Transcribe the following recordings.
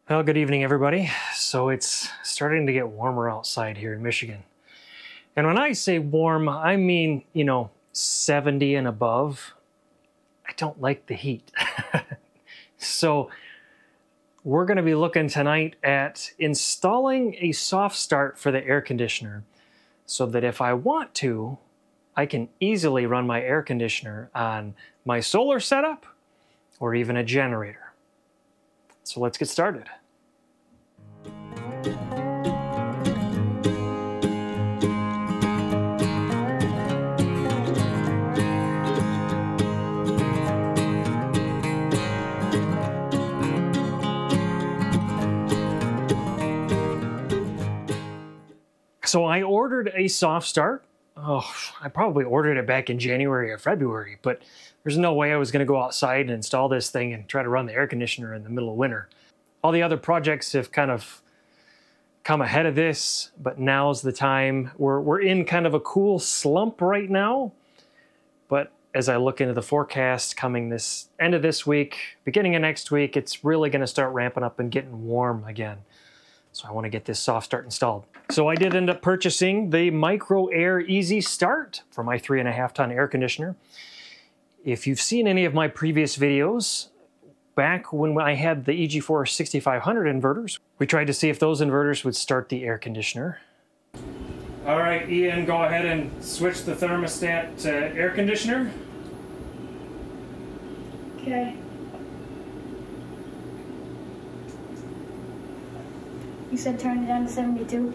Well, good evening, everybody. So it's starting to get warmer outside here in Michigan. And when I say warm, I mean, 70 and above. I don't like the heat. So we're going to be looking tonight at installing a soft start for the air conditioner so that if I want to, I can easily run my air conditioner on my solar setup or even a generator. So let's get started. So I ordered a soft start. I probably ordered it back in January or February, but there's no way I was going to go outside and install this thing and try to run the air conditioner in the middle of winter. All the other projects have kind of come ahead of this, but now's the time. We're in kind of a cool slump right now, but as I look into the forecast coming this end of this week, beginning of next week, it's really going to start ramping up and getting warm again. So I want to get this soft start installed. So I did end up purchasing the Micro-Air EasyStart for my 3.5 ton air conditioner. If you've seen any of my previous videos, back when I had the EG4 6500 inverters, we tried to see if those inverters would start the air conditioner. All right, Ian, go ahead and switch the thermostat to air conditioner. Okay. You said turn it down to 72.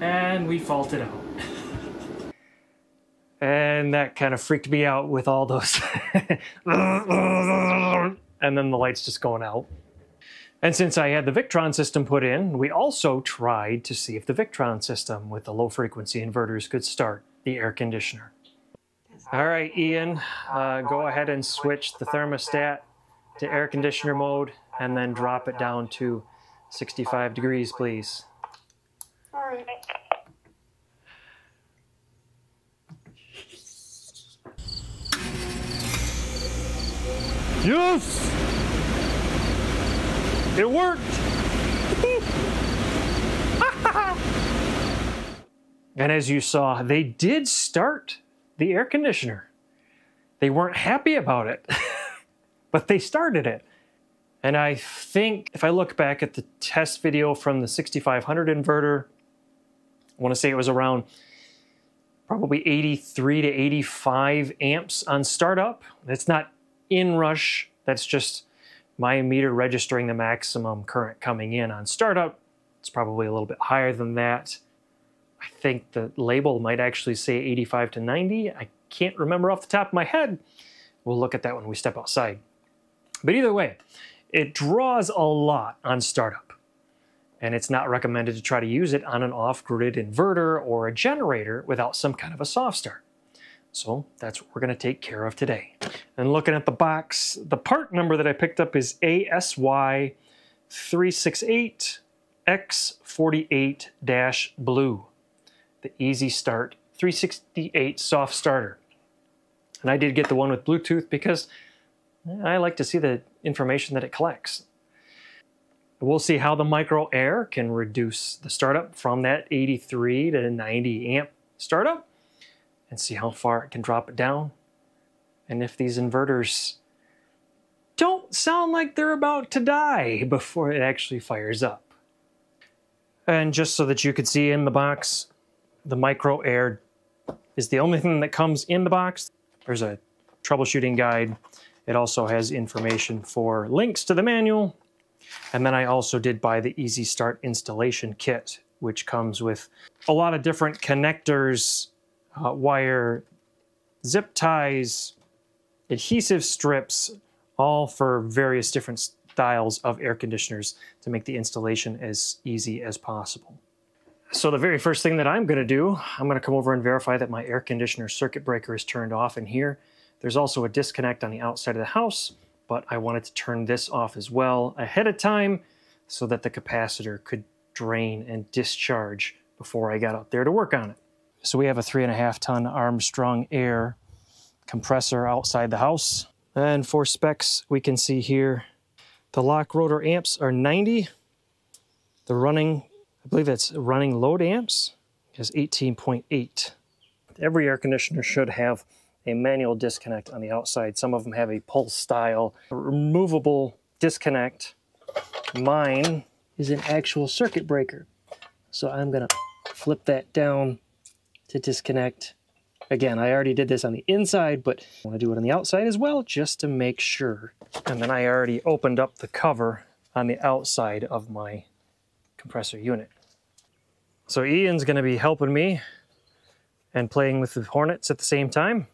And we faulted out. And that kind of freaked me out with all those. And then the lights just going out. And since I had the Victron system put in, we also tried to see if the Victron system with the low frequency inverters could start the air conditioner. All right, Ian, go ahead and switch the thermostat to air conditioner mode and then drop it down to 65 degrees, please. All right. Yes! It worked! And as you saw, they did start the air conditioner. They weren't happy about it, but they started it. And I think if I look back at the test video from the 6500 inverter, I want to say it was around probably 83 to 85 amps on startup. That's not in rush, that's just my meter registering the maximum current coming in on startup. It's probably a little bit higher than that. I think the label might actually say 85 to 90. I can't remember off the top of my head. We'll look at that when we step outside. But either way, it draws a lot on startup. And it's not recommended to try to use it on an off-grid inverter or a generator without some kind of a soft start. So that's what we're going to take care of today. And looking at the box, the part number that I picked up is ASY368X48-Blue, the EasyStart 368 soft starter. And I did get the one with Bluetooth because I like to see the information that it collects. We'll see how the Micro-Air can reduce the startup from that 83 to 90 amp startup and see how far it can drop it down. And if these inverters don't sound like they're about to die before it actually fires up. And just so that you can see in the box, the Micro-Air is the only thing that comes in the box. There's a troubleshooting guide. It also has information for links to the manual. And then I also did buy the EasyStart installation kit, which comes with a lot of different connectors, wire, zip ties, adhesive strips, all for various different styles of air conditioners to make the installation as easy as possible. So the very first thing that I'm going to do, I'm going to come over and verify that my air conditioner circuit breaker is turned off in here. There's also a disconnect on the outside of the house, but I wanted to turn this off as well ahead of time so that the capacitor could drain and discharge before I got out there to work on it. So we have a 3.5 ton Armstrong Air compressor outside the house. And for specs, we can see here, the lock rotor amps are 90. The running, I believe that's running load amps, is 18.8. Every air conditioner should have a manual disconnect on the outside. Some of them have a pulse style, removable disconnect. Mine is an actual circuit breaker. So I'm gonna flip that down to disconnect. Again, I already did this on the inside, but I want to do it on the outside as well, just to make sure. And then I already opened up the cover on the outside of my compressor unit. So Ian's going to be helping me and playing with the Hornets at the same time.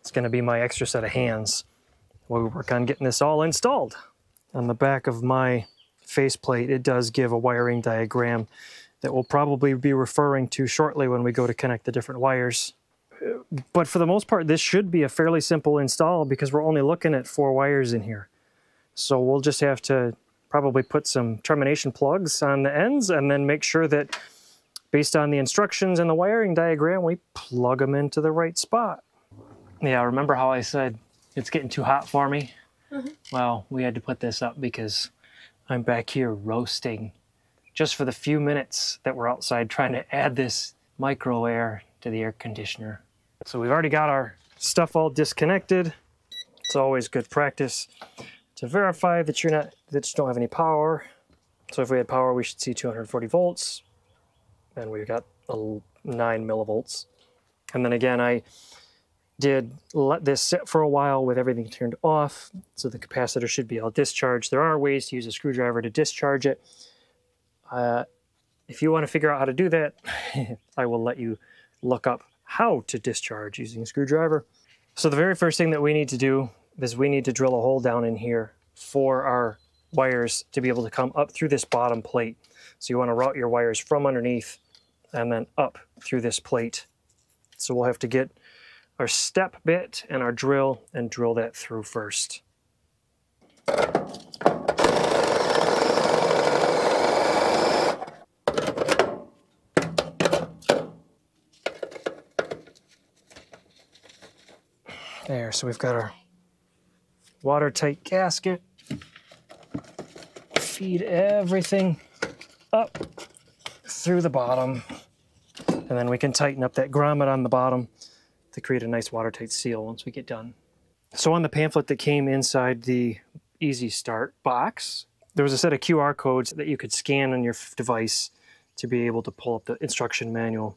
It's going to be my extra set of hands while we work on getting this all installed. On the back of my faceplate, it does give a wiring diagram that we'll probably be referring to shortly when we go to connect the different wires. But for the most part, this should be a fairly simple install because we're only looking at 4 wires in here. So we'll just have to probably put some termination plugs on the ends and then make sure that based on the instructions and the wiring diagram, we plug them into the right spot. Yeah, remember how I said it's getting too hot for me? Well, we had to put this up because I'm back here roasting just for the few minutes that we're outside trying to add this Micro-Air to the air conditioner. So we've already got our stuff all disconnected. It's always good practice to verify that you don't have any power. So if we had power, we should see 240 volts, and we've got 9 millivolts. And then again, I did let this sit for a while with everything turned off, so the capacitor should be all discharged. There are ways to use a screwdriver to discharge it. If you want to figure out how to do that, I will let you look up how to discharge using a screwdriver. So the very first thing that we need to do is we need to drill a hole down in here for our wires to be able to come up through this bottom plate. So you want to route your wires from underneath and then up through this plate. So we'll have to get our step bit and our drill and drill that through first. There, so we've got our watertight gasket. Feed everything up through the bottom. And then we can tighten up that grommet on the bottom to create a nice watertight seal once we get done. So on the pamphlet that came inside the EasyStart box, there was a set of QR codes that you could scan on your device to be able to pull up the instruction manual.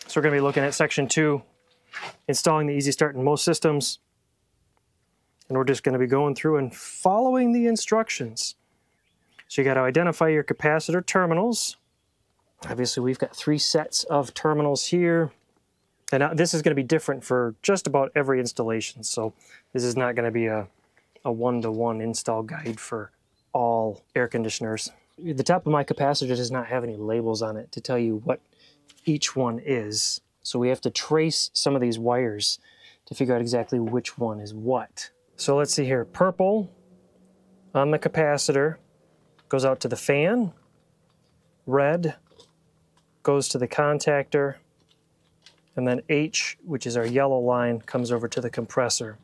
So we're going to be looking at section 2, installing the EasyStart in most systems. And we're just going to be going through and following the instructions. So you got to identify your capacitor terminals. Obviously, we've got 3 sets of terminals here. And this is going to be different for just about every installation. So this is not going to be a one-to-one install guide for all air conditioners. The top of my capacitor does not have any labels on it to tell you what each one is. So we have to trace some of these wires to figure out exactly which one is what. So let's see here. Purple on the capacitor goes out to the fan. Red goes to the contactor. And then H, which is our yellow line, comes over to the compressor.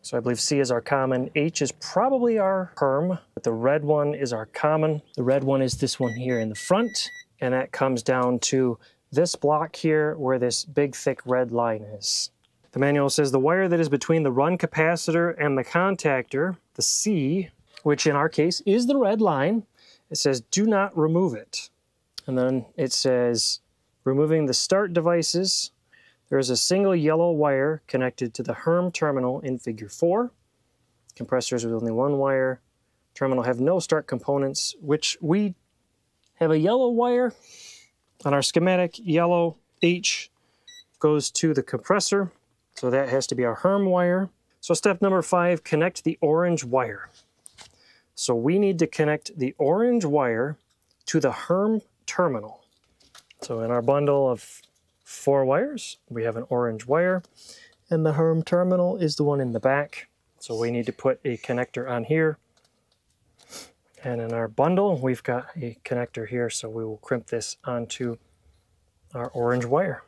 So I believe C is our common. H is probably our perm, but the red one is our common. The red one is this one here in the front, and that comes down to this block here where this big thick red line is. The manual says the wire that is between the run capacitor and the contactor, the C, which in our case is the red line, it says do not remove it. And then it says removing the start devices, there is a single yellow wire connected to the HERM terminal in figure 4. Compressors with only 1 wire. Terminal have no start components, which we have a yellow wire. On our schematic, yellow H goes to the compressor. So that has to be our HERM wire. So step number 5, connect the orange wire. So we need to connect the orange wire to the HERM terminal. So in our bundle of 4 wires, we have an orange wire, and the HERM terminal is the one in the back. So we need to put a connector on here. And in our bundle, we've got a connector here, so we will crimp this onto our orange wire.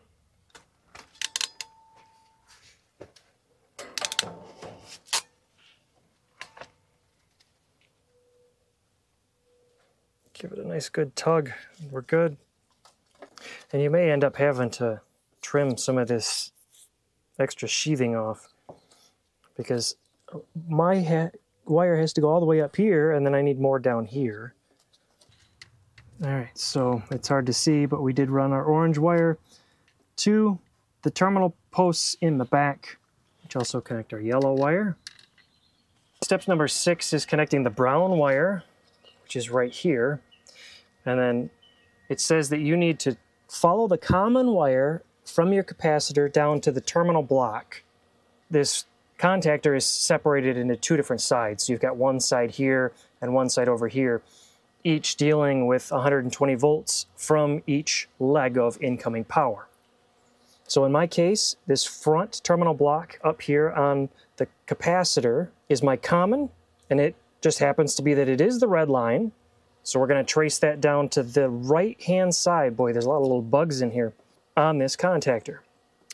Give it a nice good tug. We're good. And you may end up having to trim some of this extra sheathing off because my wire has to go all the way up here and then I need more down here. All right, so it's hard to see, but we did run our orange wire to the terminal posts in the back, which also connect our yellow wire. Step number 6 is connecting the brown wire, which is right here. And then it says that you need to follow the common wire from your capacitor down to the terminal block. This contactor is separated into 2 different sides. So you've got one side here and one side over here, each dealing with 120 volts from each leg of incoming power. So in my case, this front terminal block up here on the capacitor is my common, and it just happens to be that it is the red line. So we're going to trace that down to the right-hand side. Boy, there's a lot of little bugs in here on this contactor.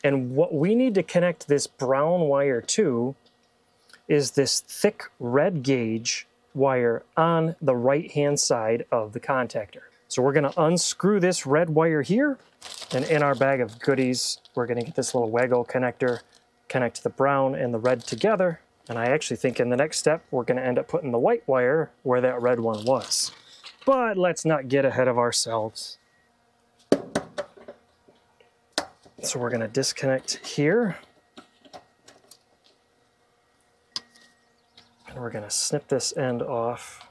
And what we need to connect this brown wire to is this thick red gauge wire on the right-hand side of the contactor. So we're going to unscrew this red wire here, and in our bag of goodies, we're going to get this little waggle connector, connect the brown and the red together. And I actually think in the next step, we're going to end up putting the white wire where that red one was. But let's not get ahead of ourselves. So we're going to disconnect here. And we're going to snip this end off.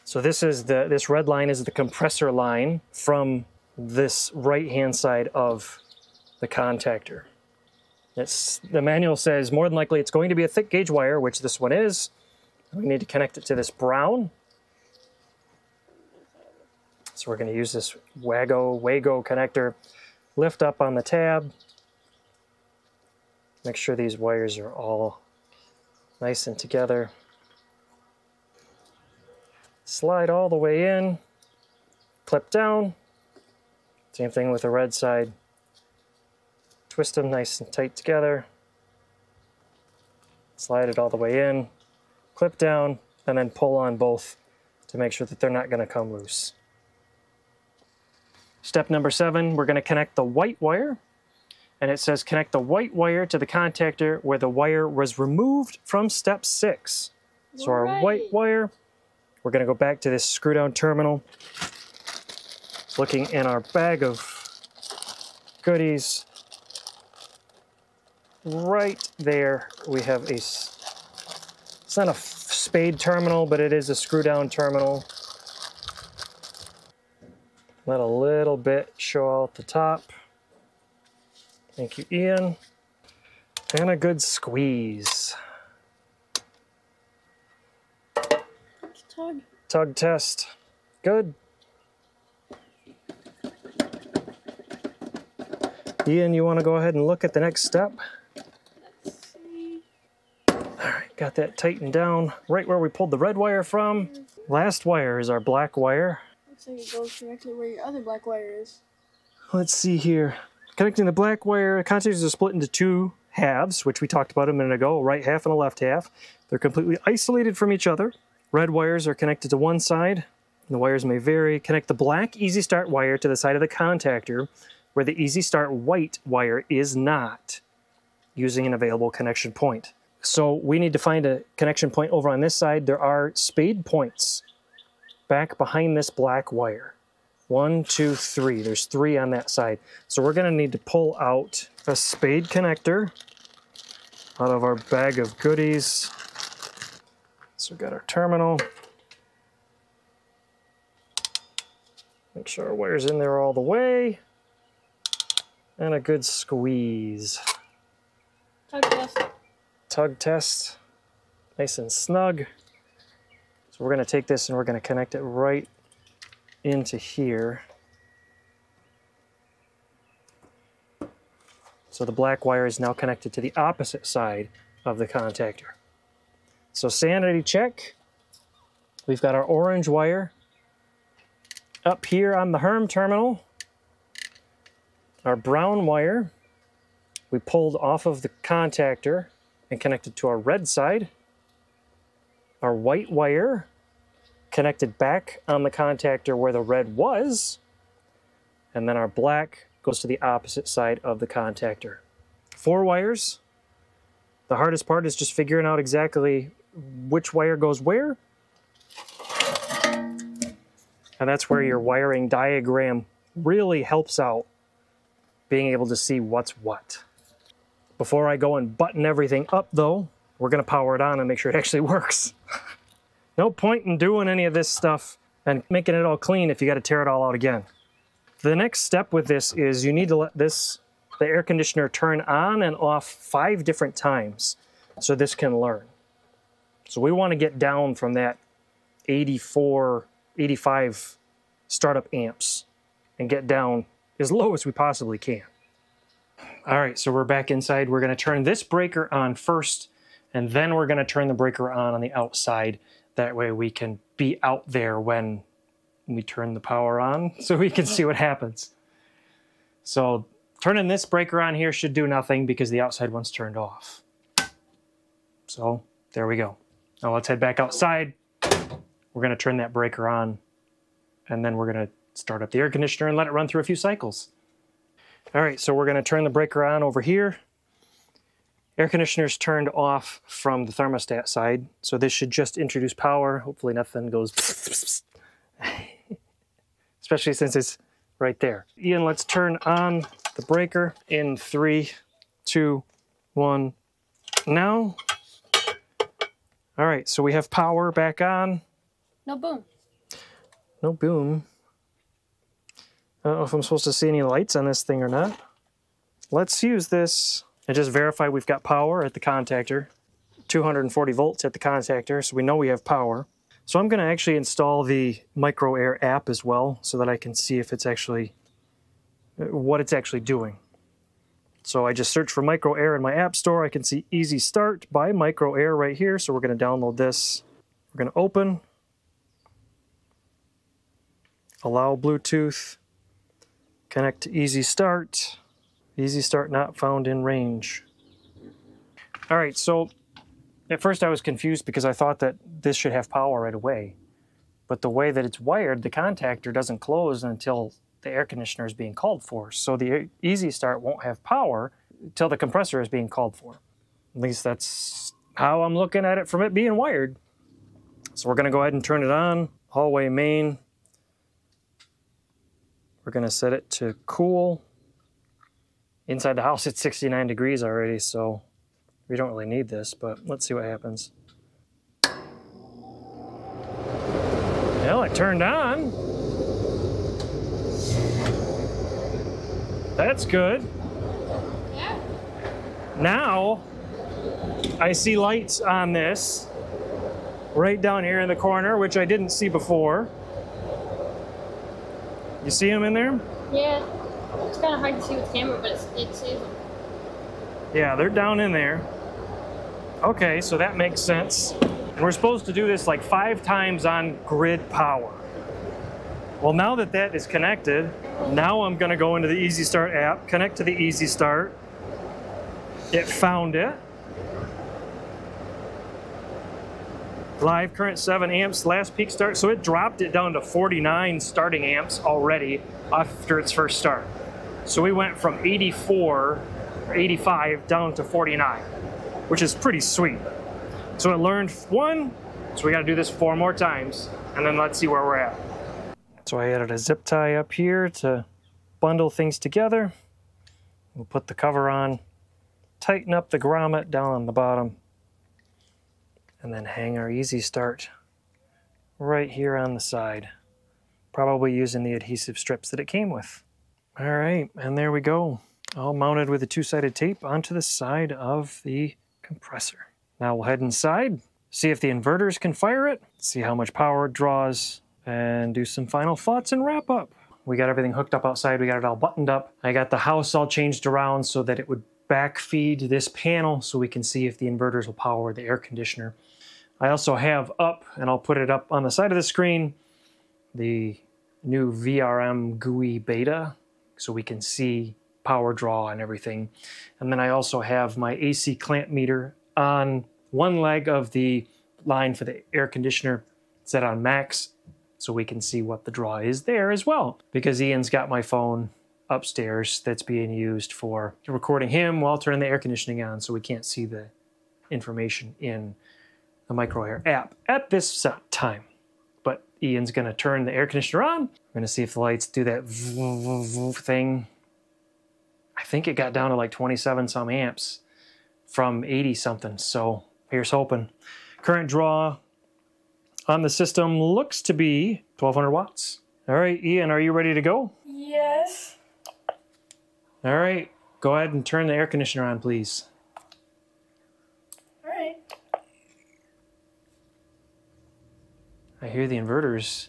So this red line is the compressor line from this right-hand side of the contactor. The manual says more than likely it's going to be a thick gauge wire, which this one is. We need to connect it to this brown. So we're going to use this Wago connector, lift up on the tab, make sure these wires are all nice and together. Slide all the way in, clip down. Same thing with the red side. Twist them nice and tight together. Slide it all the way in, clip down, and then pull on both to make sure that they're not going to come loose. Step number 7, we're going to connect the white wire. And it says connect the white wire to the contactor where the wire was removed from step 6. So our white wire, we're going to go back to this screw down terminal. Looking in our bag of goodies, right there we have it's not a spade terminal, but it is a screw down terminal. Let a little bit show out the top. Thank you, Ian. And a good squeeze. Tug. Tug test. Good. Ian, you want to go ahead and look at the next step? Let's see. All right, got that tightened down right where we pulled the red wire from. Last wire is our black wire. Looks like it goes directly where your other black wire is. Let's see here. Connecting the black wire, contactors are split into 2 halves, which we talked about a minute ago, a right half and a left half. They're completely isolated from each other. Red wires are connected to one side. The wires may vary. Connect the black EasyStart wire to the side of the contactor where the EasyStart white wire is not, using an available connection point. So we need to find a connection point over on this side. There are spade points back behind this black wire. 1, 2, 3. There's 3 on that side. So we're going to need to pull out a spade connector out of our bag of goodies. So we've got our terminal. Make sure our wire's in there all the way. And a good squeeze. Tug test. Tug test. Nice and snug. So we're going to take this and we're going to connect it right into here. So the black wire is now connected to the opposite side of the contactor. So sanity check. We've got our orange wire up here on the Herm terminal. Our brown wire we pulled off of the contactor and connected to our red side. Our white wire connected back on the contactor where the red was. And then our black goes to the opposite side of the contactor. 4 wires. The hardest part is just figuring out exactly which wire goes where. And that's where your wiring diagram really helps out, being able to see what's what. Before I go and button everything up though, we're gonna power it on and make sure it actually works. No point in doing any of this stuff and making it all clean if you gotta tear it all out again. The next step with this is you need to let the air conditioner turn on and off 5 different times so this can learn. So we wanna get down from that 84, 85 startup amps and get down as low as we possibly can. All right, so we're back inside. We're gonna turn this breaker on first, and then we're gonna turn the breaker on the outside. That way we can be out there when we turn the power on so we can see what happens. So turning this breaker on here should do nothing because the outside one's turned off. So there we go. Now let's head back outside. We're gonna turn that breaker on, and then we're gonna start up the air conditioner and let it run through a few cycles. All right, so we're gonna turn the breaker on over here. Air conditioner's turned off from the thermostat side, so this should just introduce power. Hopefully nothing goes especially since it's right there. Ian, let's turn on the breaker in 3, 2, 1, now. All right, so we have power back on. No boom. No boom. I don't know if I'm supposed to see any lights on this thing or not. Let's use this and just verify we've got power at the contactor. 240 volts at the contactor, so we know we have power. So I'm going to actually install the Micro-Air app as well so that I can see if it's actually, what it's actually doing. So I just search for Micro-Air in my app store. I can see Easy Start by Micro-Air right here. So we're going to download this. We're going to open. Allow Bluetooth. Connect to Easy Start. Easy Start not found in range. All right, so at first I was confused because I thought that this should have power right away. But the way that it's wired, the contactor doesn't close until the air conditioner is being called for. So the Easy Start won't have power until the compressor is being called for. At least that's how I'm looking at it from it being wired. So we're gonna go ahead and turn it on. Hallway main. We're gonna set it to cool. Inside the house it's 69 degrees already, so we don't really need this, but let's see what happens. Well, it turned on. That's good. Yeah. Now, I see lights on this right down here in the corner, which I didn't see before. You see them in there? Yeah. It's kind of hard to see with the camera, but it sees them. Yeah, they're down in there. Okay, so that makes sense. And we're supposed to do this like 5 times on grid power. Well, now that that is connected, now I'm gonna go into the Easy Start app, connect to the Easy Start. It found it. Live current 7 amps, last peak start. So it dropped it down to 49 starting amps already after its first start. So we went from 84 or 85 down to 49, which is pretty sweet. So it learned 1, so we gotta do this 4 more times, and then let's see where we're at. So I added a zip tie up here to bundle things together. We'll put the cover on, tighten up the grommet down on the bottom, and then hang our Easy Start right here on the side, probably using the adhesive strips that it came with. All right, and there we go, all mounted with a 2-sided tape onto the side of the compressor. Now we'll head inside, see if the inverters can fire it, see how much power it draws, and do some final thoughts and wrap up. We got everything hooked up outside, we got it all buttoned up. I got the house all changed around so that it would backfeed this panel so we can see if the inverters will power the air conditioner. I also have up, and I'll put it up on the side of the screen, the new VRM GUI beta, so we can see power draw and everything. And then I also have my AC clamp meter on one leg of the line for the air conditioner set on max, so we can see what the draw is there as well. Because Ian's got my phone upstairs that's being used for recording him while turning the air conditioning on, so we can't see the information in the Micro-Air app at this time. But Ian's gonna turn the air conditioner on. We're gonna see if the lights do that thing. I think it got down to like 27 some amps from 80 something, so here's hoping. Current draw on the system looks to be 1200 watts. All right, Ian, are you ready to go? Yes. All right, go ahead and turn the air conditioner on, please. All right. I hear the inverters.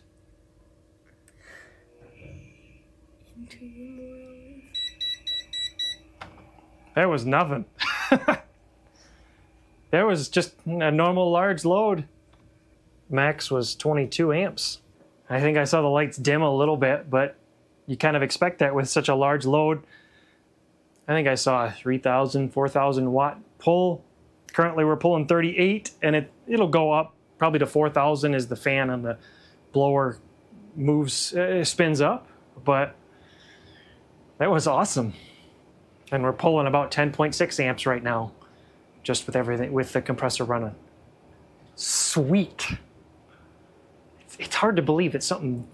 That was nothing. That was just a normal large load. Max was 22 amps. I think I saw the lights dim a little bit, but you kind of expect that with such a large load. I think I saw a 3,000, 4,000 watt pull. Currently we're pulling 38, and it'll go up probably to 4,000 as the fan on the blower moves, spins up. But that was awesome. And we're pulling about 10.6 amps right now, just with everything, with the compressor running. Sweet. It's hard to believe it's something,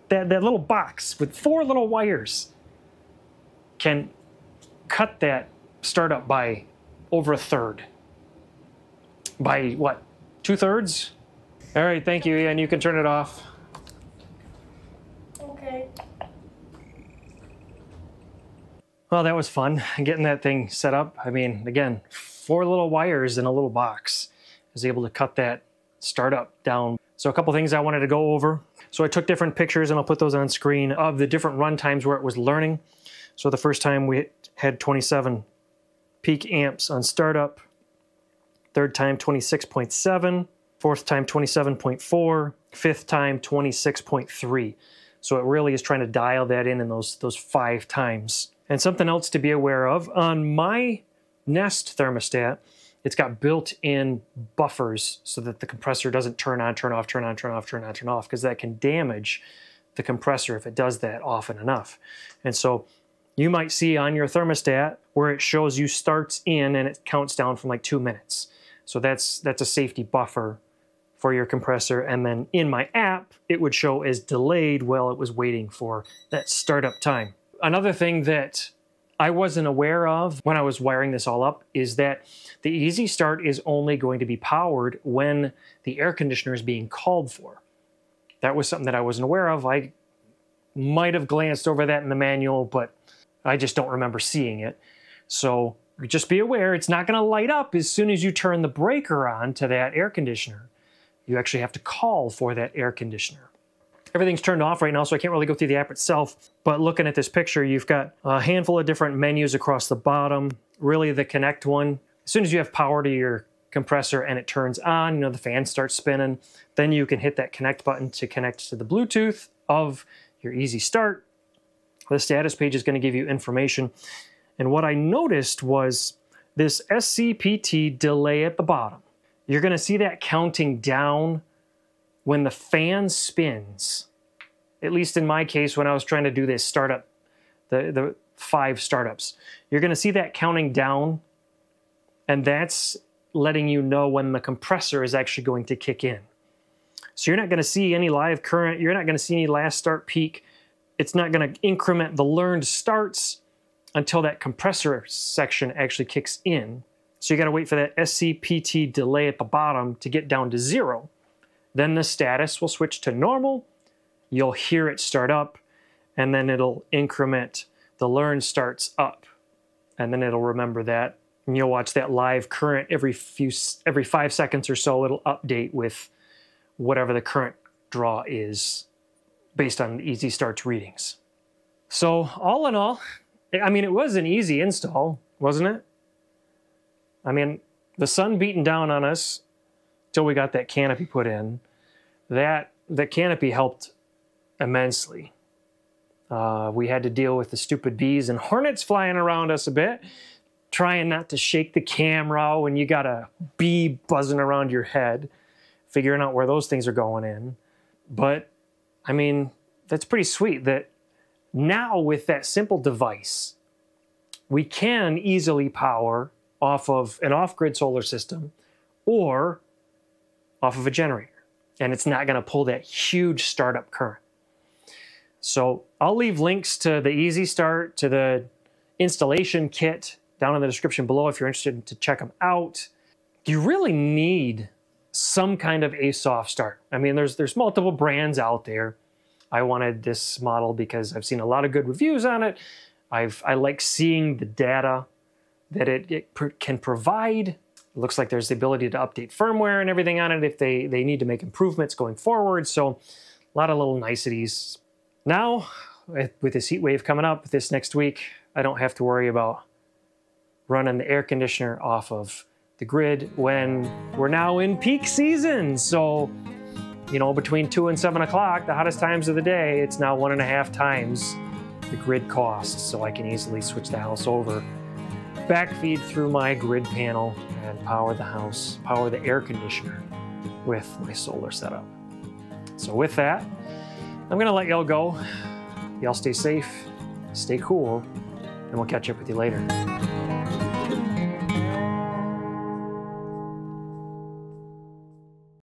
that little box with 4 little wires can cut that startup by over 1/3. By what, 2/3? All right, thank you, Ian. You can turn it off. Okay. Well, that was fun, getting that thing set up. I mean, again, 4 little wires in a little box. I was able to cut that startup down. So a couple things I wanted to go over. So I took different pictures, and I'll put those on screen, of the different run times where it was learning. So the first time we had 27 peak amps on startup. Third time 26.7. Fourth time 27.4. Fifth time 26.3. So it really is trying to dial that in those 5 times. And something else to be aware of, on my Nest thermostat, it's got built-in buffers so that the compressor doesn't turn on, turn off, turn on, turn off, turn on, turn off, because that can damage the compressor if it does that often enough. And so you might see on your thermostat where it shows you starts in and it counts down from like 2 minutes. So that's a safety buffer for your compressor. And then in my app, it would show as delayed while it was waiting for that startup time. Another thing that I wasn't aware of when I was wiring this all up is that the EasyStart is only going to be powered when the air conditioner is being called for. That was something that I wasn't aware of. I might have glanced over that in the manual, but I just don't remember seeing it. So just be aware, it's not going to light up as soon as you turn the breaker on to that air conditioner. You actually have to call for that air conditioner. Everything's turned off right now, so I can't really go through the app itself. But looking at this picture, you've got a handful of different menus across the bottom. Really, the connect one. As soon as you have power to your compressor and it turns on, you know, the fan starts spinning, then you can hit that connect button to connect to the Bluetooth of your EasyStart. The status page is going to give you information. And what I noticed was this SCPT delay at the bottom. You're going to see that counting down when the fan spins. At least in my case, when I was trying to do this startup, the 5 startups, you're going to see that counting down, and that's letting you know when the compressor is actually going to kick in. So you're not going to see any live current. You're not going to see any last start peak. It's not going to increment the learned starts until that compressor section actually kicks in. So you got to wait for that SCPT delay at the bottom to get down to 0. Then the status will switch to normal. You'll hear it start up, and then it'll increment the learn starts up. And then it'll remember that. And you'll watch that live current every 5 seconds or so. It'll update with whatever the current draw is based on EasyStart's readings. So all in all, I mean, it was an easy install, wasn't it? I mean, the sun beating down on us till we got that canopy put in. The canopy helped immensely. We had to deal with the stupid bees and hornets flying around us a bit, trying not to shake the camera when you got a bee buzzing around your head, figuring out where those things are going in. But I mean, that's pretty sweet that now with that simple device, we can easily power off of an off-grid solar system or off of a generator. And it's not going to pull that huge startup current. So I'll leave links to the EasyStart, to the installation kit down in the description below if you're interested to check them out. You really need some kind of a soft start. I mean, there's multiple brands out there. I wanted this model because I've seen a lot of good reviews on it. I like seeing the data that it can provide. It looks like there's the ability to update firmware and everything on it if they need to make improvements going forward. So a lot of little niceties. Now, with this heat wave coming up this next week, I don't have to worry about running the air conditioner off of the grid when we're now in peak season. So, you know, between 2 and 7 o'clock, the hottest times of the day, it's now 1.5 times the grid cost. So I can easily switch the house over, backfeed through my grid panel and power the house, power the air conditioner with my solar setup. So with that, I'm gonna let y'all go. Y'all stay safe, stay cool, and we'll catch up with you later.